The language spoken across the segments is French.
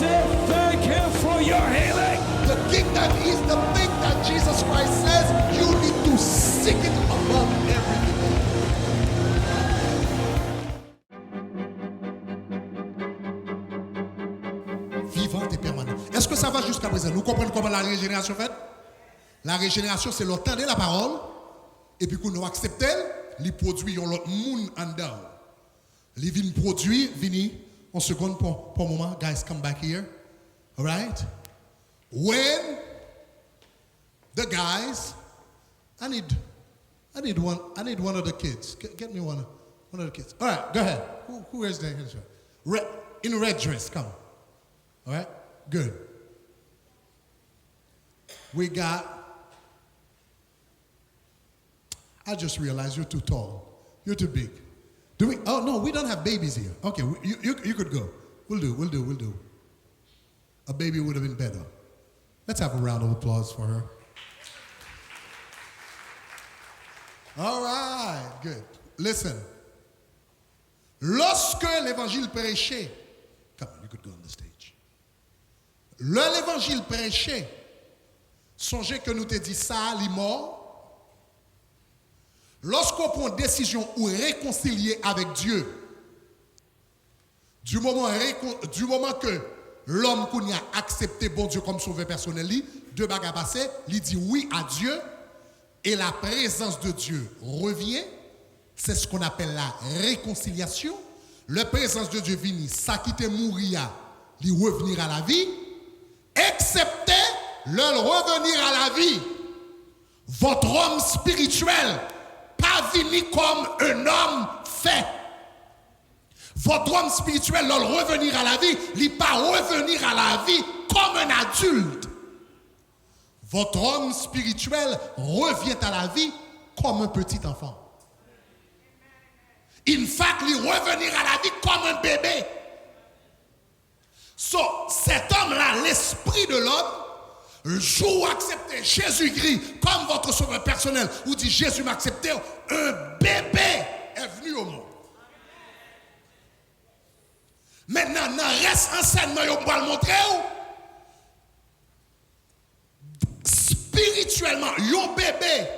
say thank Him for your healing. The kingdom is the thing that Jesus Christ says you need to seek it above everything. Vivante et permanente. Est-ce que ça va jusqu'à présent? Nous comprenons comment la régénération fait? La régénération, c'est l'entendre la parole, et puis quand nous acceptons, les produits ont l'autre monde en dedans. Les vins produits, vini, en seconde pour un moment, guys, come back here. All right? When the guys, I need one of the kids. Get me one of the kids. All right, go ahead. Who is there? In red dress, come. All right, good. We got. I just realized you're too tall. You're too big. Do we? Oh no, we don't have babies here. Okay, you could go. We'll do. A baby would have been better. Let's have a round of applause for her. All right, good. Listen. Lorsque l'évangile prêché, come on, you could go on the stage. L'évangile prêché, songez que nous te dit ça, les morts. Lorsqu'on prend décision ou réconcilier avec Dieu, du moment que l'homme qu'on a accepté bon Dieu comme sauveur personnel, deux bagages passés, il dit oui à Dieu et la présence de Dieu revient. C'est ce qu'on appelle la réconciliation. La présence de Dieu vient, ça qui te mourir, il revenir à la vie, excepté le revenir à la vie. Votre homme spirituel pas venu comme un homme fait. Votre homme spirituel, le revenir à la vie, il pas revenir à la vie comme un adulte. Votre homme spirituel revient à la vie comme un petit enfant. In fact, il revenir à la vie comme un bébé. So, cet homme-là, l'esprit de l'homme, le jour où acceptez Jésus-Christ comme votre sauveur personnel, ou dit Jésus m'a accepté, un bébé est venu au monde. Maintenant, dans le reste enseignement, je vais le montrer. Spirituellement, un bébé,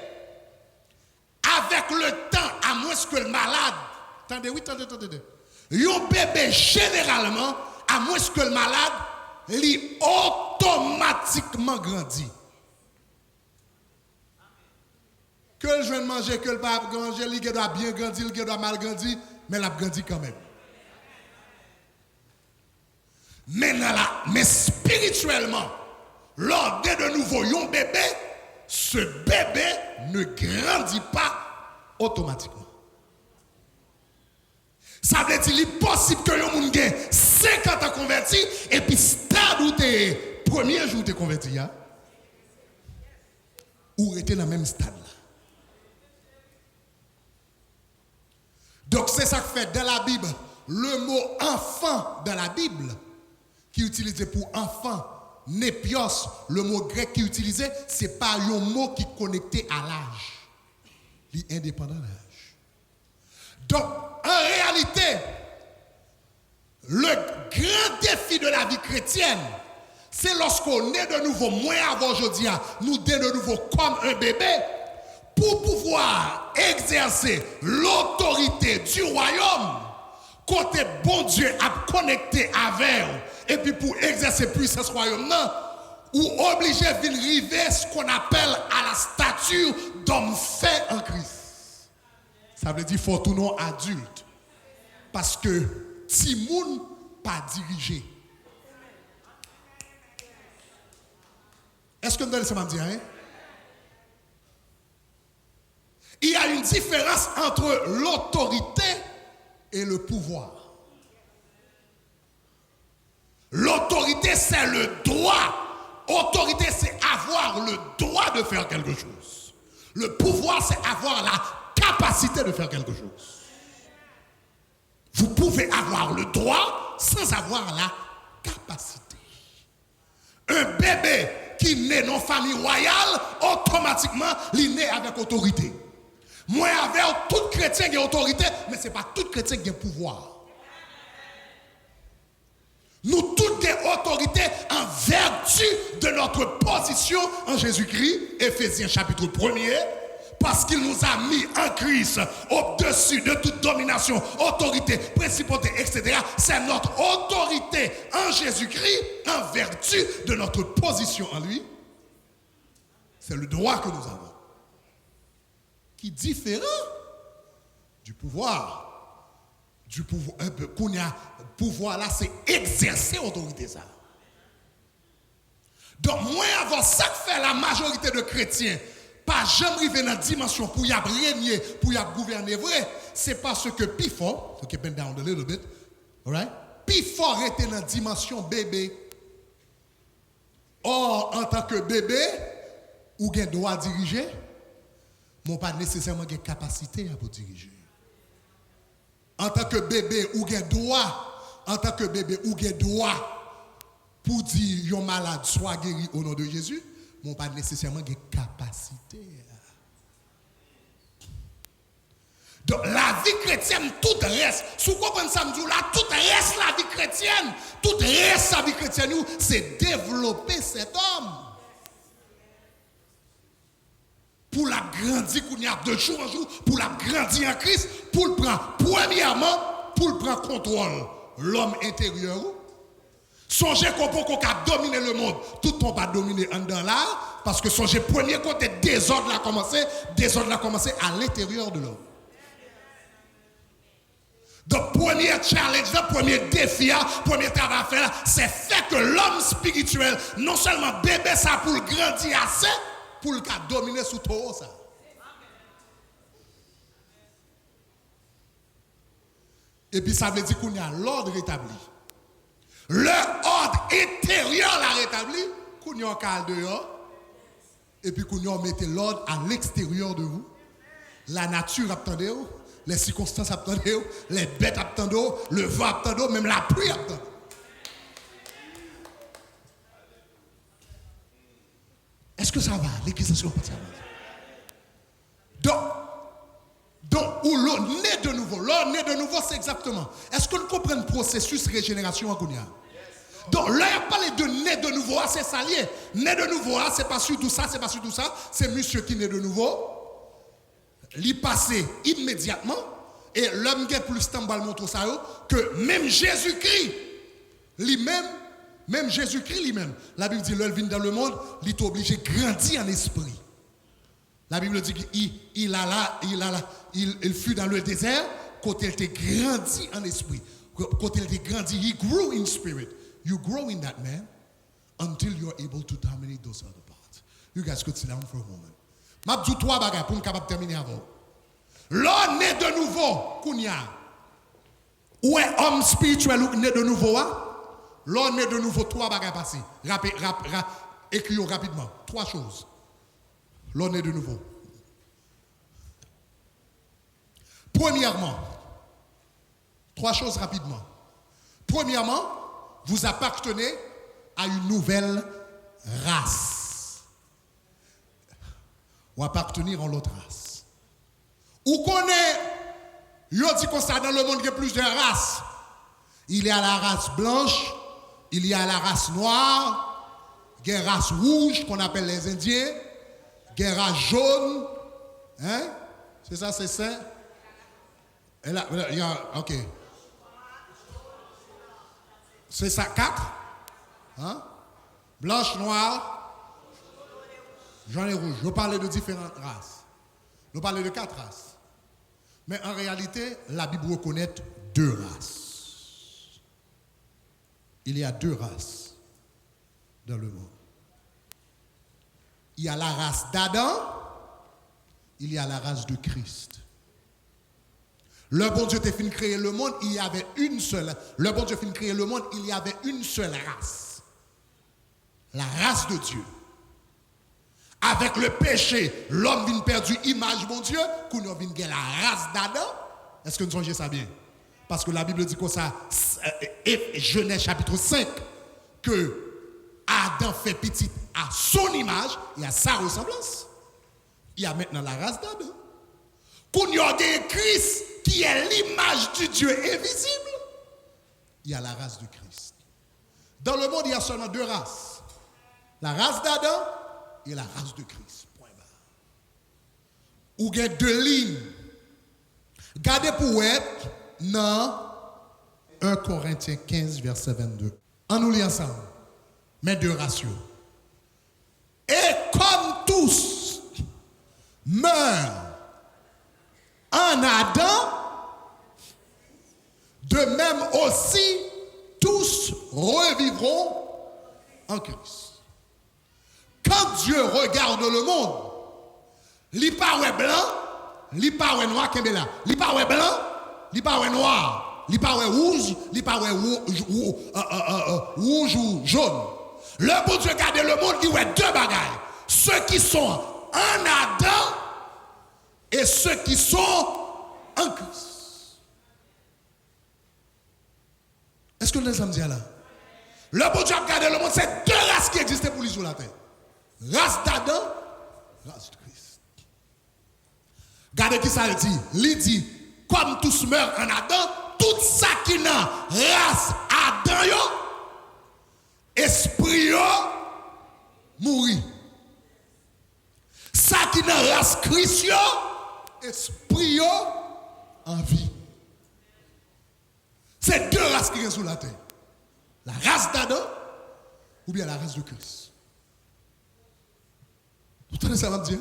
avec le temps, à moins que le malade, attendez. Un bébé, généralement, à moins que le malade, il automatiquement grandit. Que le jeune manger, que le pape manger, il doit bien grandir, il doit mal grandir, mais il a grandi quand même. Mais spirituellement, lors de nouveau un bébé, ce bébé ne grandit pas automatiquement. Ça veut dire qu'il est possible que le monde ait 50 ans converti et puis stade où tu es, premier jour où tu es converti, ou était dans le même stade là. Donc c'est ça que fait dans la Bible, le mot enfant dans la Bible, qui est utilisé pour enfant, népios, le mot grec qui est utilisé, ce n'est pas un mot qui est connecté à l'âge. Il est indépendant de l'âge. Donc, en réalité, le grand défi de la vie chrétienne, c'est lorsqu'on est de nouveau, moins avant aujourd'hui, nous sommes de nouveau comme un bébé, pour pouvoir exercer l'autorité du royaume, côté bon Dieu a connecté avec, et puis pour exercer puissance royaume, ou obligé de arriver ce qu'on appelle à la stature d'homme fait en Christ. Ça veut dire qu'il faut tout non adulte. Parce que Timoun pas dirigé. Est-ce que vous allez me dire, hein? Il y a une différence entre l'autorité et le pouvoir. L'autorité, c'est le droit. Autorité, c'est avoir le droit de faire quelque chose. Le pouvoir, c'est avoir la capacité de faire quelque chose. Vous pouvez avoir le droit sans avoir la capacité. Un bébé qui naît dans une famille royale, automatiquement, il naît avec autorité. Moi, avec tout chrétien qui a autorité, mais ce n'est pas tout chrétien qui a pouvoir. Nous tous avons autorité notre position en Jésus-Christ, Éphésiens chapitre 1er, parce qu'il nous a mis en Christ au-dessus de toute domination, autorité, principauté, etc. C'est notre autorité en Jésus-Christ, en vertu de notre position en lui. C'est le droit que nous avons, qui est différent du pouvoir. Du pouvoir, qu'on y a pouvoir là, c'est exercer autorité ça. Donc, moi, avant ça que fait la majorité de chrétiens, pas jamais arriver dans la dimension pour y régner, pour y gouverner vrai, c'est parce que plus fort, so keep it down a little bit, alright? Plus fort était dans la dimension bébé. Or, en tant que bébé, ou gen droit diriger, mais pas nécessairement gen capacité pour diriger. En tant que bébé, ou gen droit, en tant que bébé, ou gen droit pour dire yon malade soit guéri au nom de Jésus, mais pas nécessairement gen capacité. Donc la vie chrétienne, tout reste. Si vous comprenez ça, là, tout reste la vie chrétienne. Tout reste la vie chrétienne, c'est développer cet homme. Pour la grandir qu'on y a de jour en jour, pour la grandir en Christ, pour le prendre, premièrement, pour le prendre contrôle, l'homme intérieur. Songez qu'on peut dominer le monde, tout le monde va dominer en dedans là, parce que songez, premier côté, désordre a commencé à l'intérieur de l'homme. Donc, premier challenge, premier défi, premier travail à faire, c'est fait que l'homme spirituel, non seulement bébé ça pour grandir assez, pour le cas dominer sous tout ça. Et puis ça veut dire qu'on a l'ordre rétabli. L'ordre intérieur l'a rétabli, qu'on y a un calme dehors, et puis qu'on y a mis l'ordre à l'extérieur de vous. La nature attendait, les circonstances attendent, les bêtes attendent, le vent attend, même la pluie attend. Est-ce que ça va? L'église pas ça va. Donc, où l'on naît de nouveau. L'on naît de nouveau, c'est exactement. Est-ce que nous comprenons le processus régénération en Kounia? Donc, là, il parle de naît de nouveau, c'est ça lié. Naît de nouveau, c'est pas sur tout ça, c'est pas sur tout ça. C'est monsieur qui naît de nouveau. Il passe immédiatement. Et l'homme qui est plus stambal montre ça, que même Jésus-Christ, lui-même, même Jésus-Christ lui-même, la Bible dit, l'homme vient dans le monde, il est obligé de grandir en esprit. La Bible dit qu'il fut dans le désert, quand il était grandi en esprit. Quand il était grandi, he grew in spirit. You grow in that man until you're able to dominate those other parts. You guys could sit down for a moment. Je vais dire trois bagages pour me capable terminer avant. L'homme naît de nouveau, Kounia. Ou est homme spirituel ou naît de nouveau, l'homme naît de nouveau, trois bagages passés. Écrivez rapidement. Trois choses. L'on est de nouveau. Premièrement, trois choses rapidement. Premièrement, vous appartenez à une nouvelle race. Ou appartenir à l'autre race. Ou connaît, il dit qu'on ça dans le monde, il y a plusieurs races. Il y a la race blanche, il y a la race noire, il y a la race rouge qu'on appelle les Indiens. Guerre jaune, hein? C'est ça, c'est ça? Et là, il y a, ok. C'est ça, 4? Hein? Blanche, noire, jaune et rouge. Je parlais de différentes races. Je parlais de 4 races. Mais en réalité, la Bible reconnaît 2 races. Il y a 2 races dans le monde. Il y a la race d'Adam, il y a la race de Christ. Le bon Dieu t'a fini de créer le monde, il y avait une seule. Le bon Dieu a fini de créer le monde, il y avait une seule race. La race de Dieu. Avec le péché, l'homme vient perdu image mon Dieu, qu'on a vient la race d'Adam. Est-ce que nous songez ça bien? Parce que la Bible dit comme ça, Genèse chapitre 5, que Adam fait petit à son image et à sa ressemblance. Il y a maintenant la race d'Adam. Qu'on y a Christ qui est l'image du Dieu invisible. Il y a la race de Christ. Dans le monde, il y a seulement 2 races. La race d'Adam et la race de Christ. Point barre. Ou il y a deux lignes. Gardez pour être dans 1 Corinthiens 15, verset 22. On nous lit ensemble. Mais deux ratios. Et comme tous meurent en Adam, de même aussi tous revivront en Christ. Quand Dieu regarde le monde, il paraît blanc, il paraît noir, il paraît blanc, il paraît noir, il paraît rouge, il paraît rouge ou jaune. Le bon Dieu regarde le monde qui voit deux bagailles. Ceux qui sont en Adam et ceux qui sont en Christ. Est-ce que nous sommes dit là? Le bon Dieu regarde le monde, c'est deux races qui existent pour lui sur la terre. Race d'Adam, race de Christ. Regardez qui ça dit. Il dit, comme tous meurent en Adam, tout ça qui n'a race Adam, yo, esprit yo, mourir. Ça qui n'a race Christ yo, esprit yo, en vie. C'est deux races qui sont sur la terre. La race d'Adam ou bien la race de Christ. Vous entendez ça, va me dire?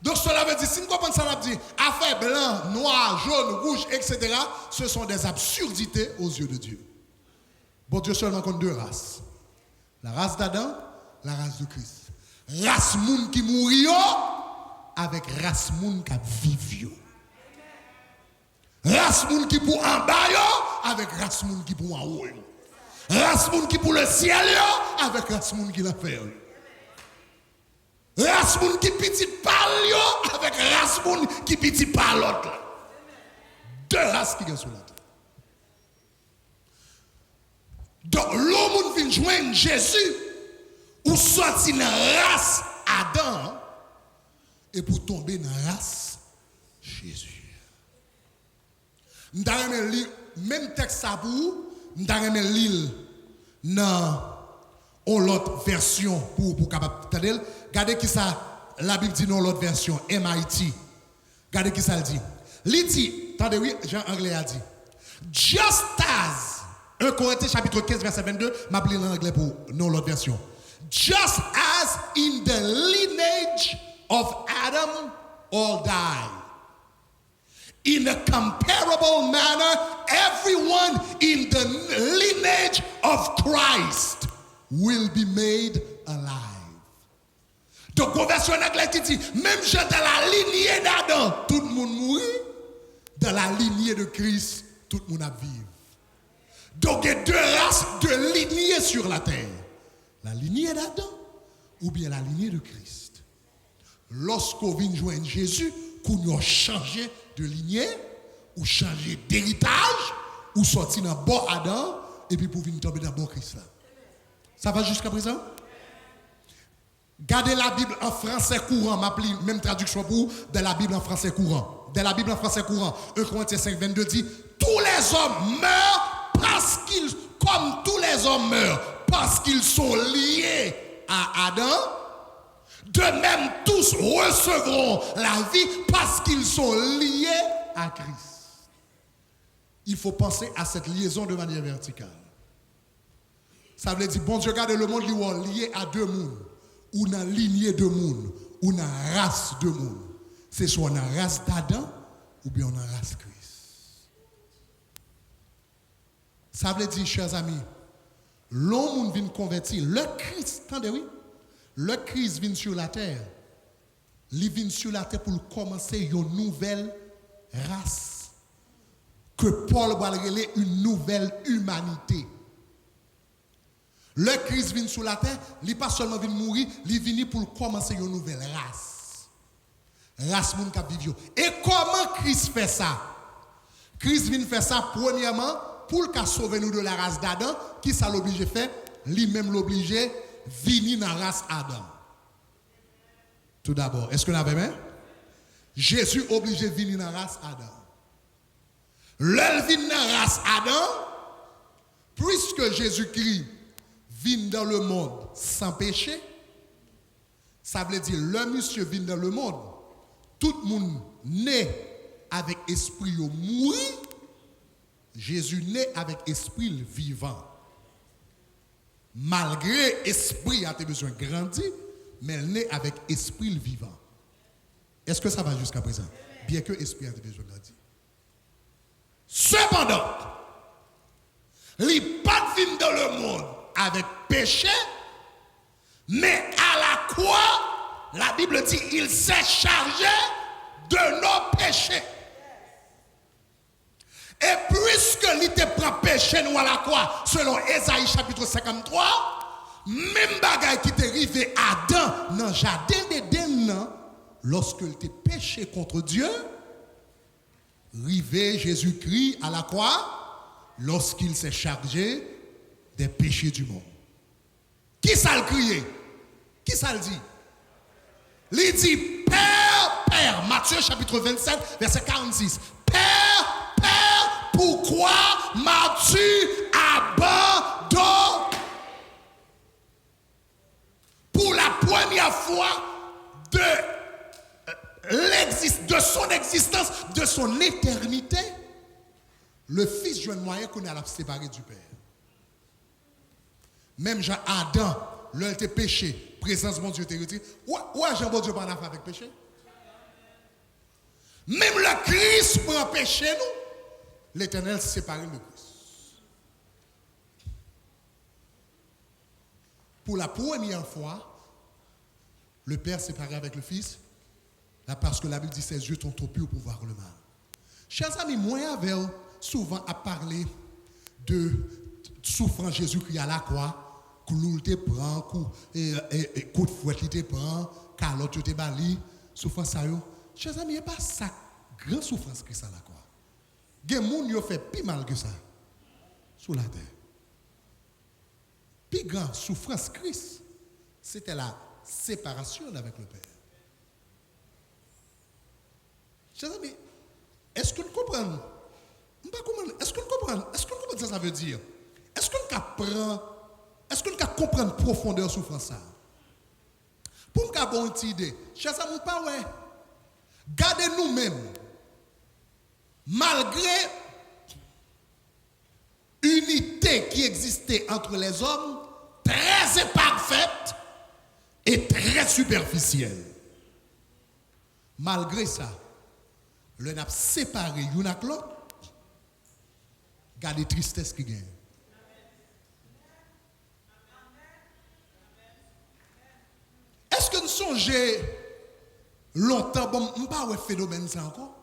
Donc cela veut dire, si nous comprenons ça, va me dire, affaire blanc, noir, jaune, rouge, etc., ce sont des absurdités aux yeux de Dieu. Bon Dieu seulement compte deux races. La race d'Adam, la race de Christ. Race moun qui mourit avec race moun qui vivent. Race moun qui pour en bas avec race moun qui pour en haut. Race moun qui pour le ciel avec race moun qui l'enfer. Race moun qui petit parle avec race moun qui petit par l'autre. Deux races qui sont sur la terre. Donc l'homme vient joindre Jésus ou sortir dans la race Adam et pour tomber dans la race Jésus. Nous avons lire même texte ça pour nous avons lire dans l'autre version pour capable entendre. Regardez qui ça la Bible dit dans l'autre version MIT. Regardez qui ça le dit. Il dit, attendez oui, Jean Anglais a dit. Just as 1 Corinthiens chapitre 15 verset 22, m'a pris l'anglais pour non l'autre version. Just as in the lineage of Adam all died. In a comparable manner, everyone in the lineage of Christ will be made alive. Donc, la version anglaise qui dit, même dans la lignée d'Adam, tout le monde mourit. Dans la lignée de Christ, tout le monde a vivre. Donc, il y a deux races, deux lignées sur la terre. La lignée d'Adam ou bien la lignée de Christ. Lorsqu'on vient joindre Jésus, qu'on a changé de lignée, ou changé d'héritage, ou sorti dans bon Adam, et puis pour venir tomber dans bon Christ là. Ça va jusqu'à présent? Gardez la Bible en français courant, m'appelle même traduction pour de la Bible en français courant. De la Bible en français courant, 1 Corinthiens 5, 22 dit, tous les hommes meurent parce qu'ils, comme tous les hommes meurent, parce qu'ils sont liés à Adam, de même tous recevront la vie parce qu'ils sont liés à Christ. Il faut penser à cette liaison de manière verticale. Ça veut dire, bon Dieu, regarde le monde lié à deux mondes, ou dans la lignée de monde, ou dans la race de monde. C'est soit dans la race d'Adam, ou bien dans la race Christ. Ça veut dire, chers amis, l'homme vient convertir. Le Christ, attendez, oui. Le Christ vient sur la terre. Il vient sur la terre pour commencer une nouvelle race. Que Paul va appeler une nouvelle humanité. Le Christ vient sur la terre, il n'est pas seulement venu mourir, il vient pour commencer une nouvelle race. Race moun k'ap vivre. Et comment Christ fait ça? Christ vient faire ça premièrement pour qu'il sauve nous de la race d'Adam, qui ça l'oblige faire? Lui-même l'oblige venir dans la race Adam. Tout d'abord, est-ce que vous avez bien? Jésus obligé de venir dans la race Adam. L'elle vient dans la race Adam, puisque Jésus-Christ vient dans le monde sans péché, ça veut dire le monsieur vient dans le monde, tout le monde naît avec esprit mourir, Jésus naît avec esprit vivant. Malgré esprit a besoin de grandir, mais il naît avec esprit vivant. Est-ce que ça va jusqu'à présent? Bien que l'esprit a besoin de grandir. Cependant, il n'est pas venu dans le monde avec péché, mais à la croix, la Bible dit il s'est chargé de nos péchés. Et puisque il te prend péché nous à la croix, selon Ésaïe chapitre 53, même bagaille qui t'est arrivé à Adam dans le jardin d'Éden, lorsque il t'a péché contre Dieu, rivé Jésus-Christ à la croix, lorsqu'il s'est chargé des péchés du monde. Qui ça le crié? Qui ça le dit? Il dit, Père, Père, Matthieu chapitre 27, verset 46. Père, Père, pourquoi m'as-tu abandonné? Pour la première fois de son existence, de son éternité, le Fils joue un moyen qu'on a séparé du Père. Même Jean Adam, l'un était péché, présence de mon Dieu était retiré. Où Jean bon Dieu pas d'affaire avec péché? Même le Christ prend péché, nous, l'Éternel séparé le Christ. Pour la première fois, le Père séparé avec le Fils, là parce que la Bible dit ses yeux sont trop purs pour voir le mal. Chers amis, moi avec souvent à parler de souffrance Jésus-Christ à la croix, clou te prend, coup de fouette te prend, calotte te bali, souffrance ça yo. Chers amis, il n'y a pas ça grande souffrance que ça à la croix. Gen moun yo fait plus mal que ça sur la terre. Plus grande souffrance Christ, c'était la séparation avec le Père. Chers amis, est-ce que nous comprenons? Est-ce que nous comprenons? Est-ce que nous comprenons ce que ça veut dire? Est-ce que nous comprenons profondeur souffrance ça? Pour nous avoir une idée, chers amis, pas ouais. Gardez nous-mêmes, malgré unité qui existait entre les hommes, très imparfaite et très superficielle. Malgré ça, le n'a séparé l'un avec l'autre, gardez tristesse qui gagne. Est-ce que nous songez longtemps, bon, je ne sais pas phénomène ça encore.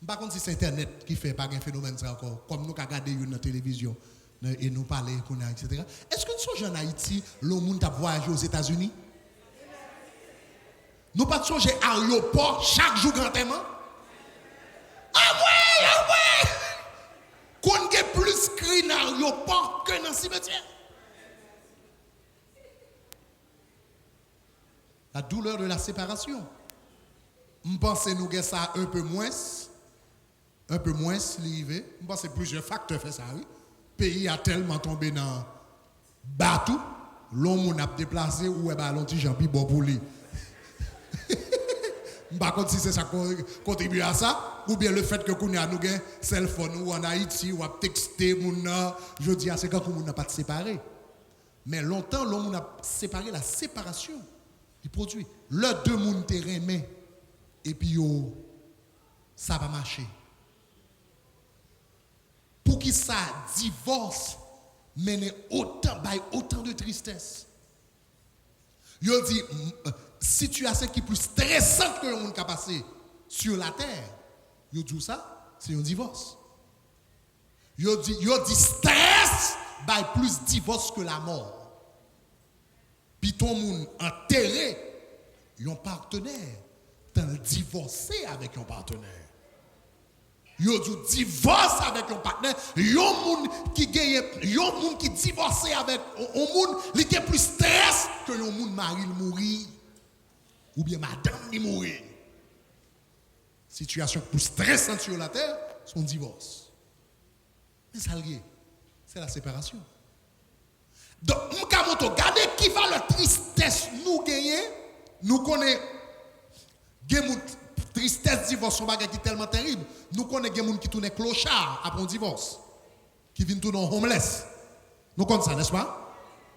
Je ne sais pas si c'est Internet qui fait pas un phénomène ça encore, comme nous avons regardé une télévision et nous parler, etc. Est-ce que nous songez en Haïti, le monde a voyagé aux États-Unis? Nous pas songez à l'aéroport chaque jour grand témoin? Ah ouais! Qu'on a plus cri dans l'aéroport que dans le cimetière. La douleur de la séparation. Je pense que nous avons ça un peu moins, l'arrivée. Je pense que plusieurs facteurs font ça. Oui. Le pays a tellement tombé dans bateau, l'homme a déplacé ou l'on dit Jean-Pi bon pour lui. Je ne sais pas si c'est ça qui contribue à ça, ou bien le fait que nous avons un cell phone ou en Haïti, ou à texter, je dis à ces gars que nous n'a pas séparé. Mais longtemps, l'homme a séparé la séparation. Il produit. Le deux moun te remet et puis ça va marcher. Pour qui ça divorce mène autant de tristesse. Yo dit situation qui est plus stressante que le monde qui a passé sur la terre. Yo dit ça, c'est un divorce. Yo dit stress by plus divorce que la mort. Puis ton monde enterré un partenaire, t'as divorcé avec un partenaire. Yo dit divorce avec un partenaire, yon monde qui divorce avec un monde, il a plus stress que yon monde mari mourir ou bien madame li mourir. Situation plus stressante sur la terre, son divorce. Mais ça c'est la séparation. Donc, regardez qui va la tristesse nous gagner. Nous connaissons tristesse, divorce, son bagage qui est tellement terrible. Nous connaissons des gens qui tournent clochard après un divorce, qui viennent tourner homeless. Nous connaissons ça, n'est-ce pas?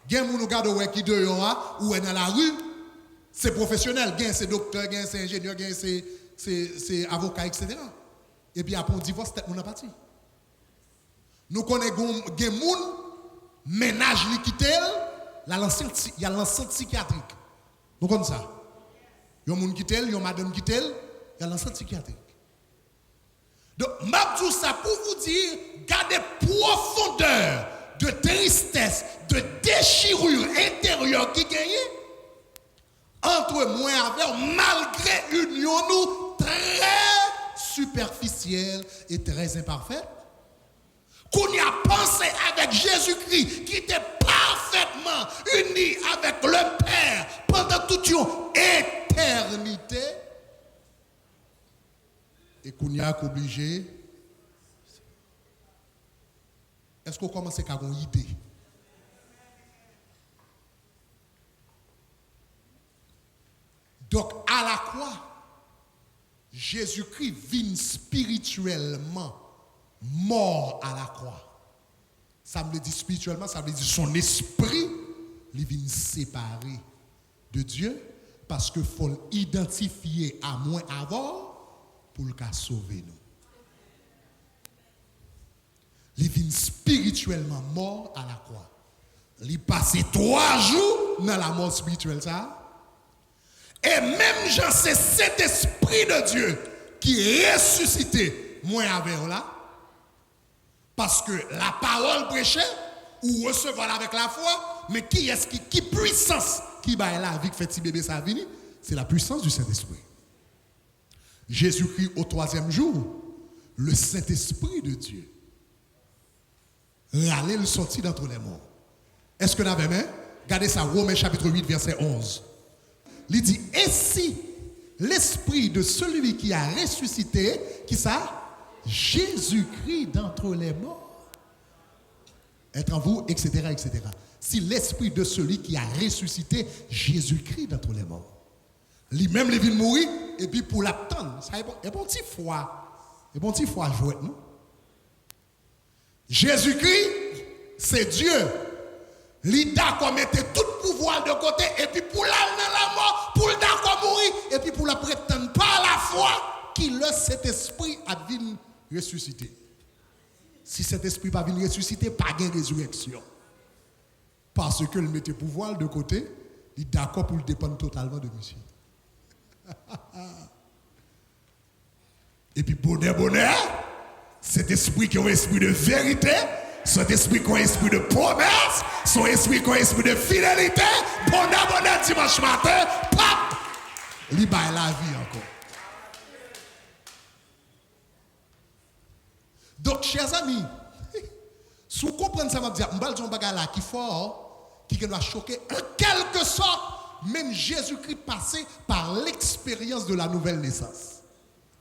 Il y a des gens qui regardent qui dehors ou dans la rue, c'est professionnel. Il y a c'est docteur, il y a c'est ingénieur, il y a c'est avocat, etc. Et puis après un divorce, peut-être qu'on a parti. Nous connaissons des gens qui ménage liquide, il y a l'enceinte psychiatrique. Nous connaissons ça. Il y a un qui tel, il y a une madame qui tel, il y a l'enceinte psychiatrique. Donc, je dis ça pour vous dire, gardez profondeur de tristesse, de déchirure intérieure qui gagne entre moi et avec, malgré une union nous très superficielle et très imparfaite. Qu'on y a pensé avec Jésus-Christ qui était parfaitement uni avec le Père pendant toute une éternité. Et qu'on y a obligé. Est-ce qu'on commence à avoir une idée? Donc, à la croix, Jésus-Christ vient spirituellement mort à la croix. Ça me le dit spirituellement, ça veut dire son esprit, il vient séparé de Dieu parce qu'il faut l'identifier à moins avant pour le cas sauver nous. Il vient spirituellement mort à la croix. Il passe 3 jours dans la mort spirituelle ça. Et même Jean, c'est cet esprit de Dieu qui est ressuscité moins avec là. Parce que la parole prêchée, ou recevoir avec la foi, mais qui est-ce qui puissance qui va la vie que fait petit bébé ça venir? C'est la puissance du Saint-Esprit. Jésus-Christ au 3e jour, le Saint-Esprit de Dieu, allait le sortir d'entre les morts. Est-ce que vous avez main? Regardez ça, Romains chapitre 8, verset 11. Il dit, ainsi, l'Esprit de celui qui a ressuscité, qui ça? Jésus-Christ d'entre les morts être en vous, etc., etc. Si l'esprit de celui qui a ressuscité Jésus-Christ d'entre les morts, lui-même il vient mourir et puis pour l'attendre, ça est bon petit foi jouet, non? Jésus-Christ, c'est Dieu. Il d'accord mettre tout pouvoir de côté et puis pour l'aller dans la mort, pour le d'accord mourir et puis pour la prétendre par la foi qu'il a cet esprit à venir ressusciter. Si cet esprit pas venir ressusciter, pas de résurrection. Parce que le mettait pouvoir de côté, il est d'accord pour le dépendre totalement de monsieur. Et puis bonheur, cet esprit qui est un esprit de vérité, cet esprit qui est un esprit de promesse, son esprit qui est un esprit de fidélité, bonheur dimanche matin, pap, il baille la vie encore. Donc, chers amis, si vous comprenez ça, je vais dire, je vais dire un bagage là qui est fort, qui doit choquer, en quelque sorte, même Jésus-Christ passé par l'expérience de la nouvelle naissance.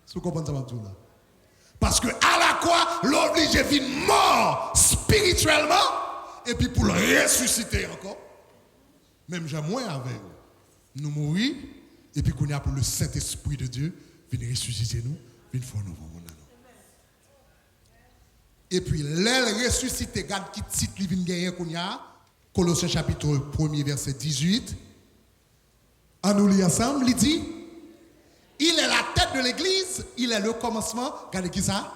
Si vous comprenez ça, je vais dire là. Parce que à la croix, l'obligé vit mort spirituellement, et puis pour le ressusciter encore, même j'ai moins avec nous mourir, et puis qu'on y a pour le Saint-Esprit de Dieu, venir ressusciter nous, venir faire nous. Et puis, l'aile ressuscité, regarde qui titre li vinn gagner qu'on y a. Colossiens chapitre 1er, verset 18. En nous lit ensemble, il dit, il est la tête de l'église, il est le commencement. Regardez qui ça?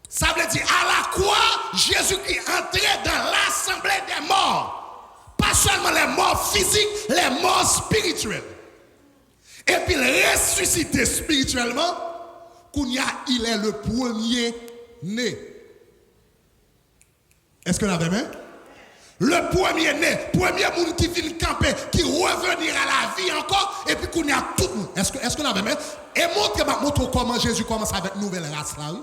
Ça veut dire, à la croix, Jésus-Christ entrait dans l'assemblée des morts. Pas seulement les morts physiques, les morts spirituels. Et puis, ressuscité spirituellement, Kounia, il est le premier né. Est-ce que vous l'avez même? Le premier né, premier monde qui vient camper, qui revenir à la vie encore, et puis Kounia, tout. Est-ce que vous l'avez même? Et montre comment Jésus commence avec une nouvelle race là. Oui?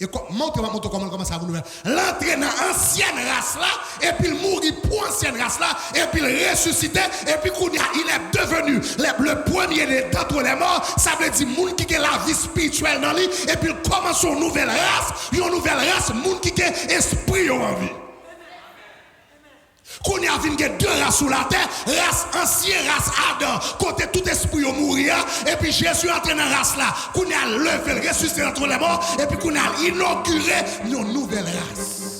Et montre comment ça vous nouvelle. L'entrée dans l'ancienne race là, et puis il mourit pour l'ancienne race là, et puis il ressuscité, et puis il est devenu le premier d'entre les morts. Ça veut dire monde qui a la vie spirituelle dans lui, et puis il commence une nouvelle race, monde qui a esprit en vie. Qu'on y a vu deux races sur la terre, race ancienne, race Adam, côté tout esprit au mourir, et puis Jésus est entré dans la race là, qu'on a levé, ressuscité entre les morts, et puis qu'on a inauguré une nouvelle race.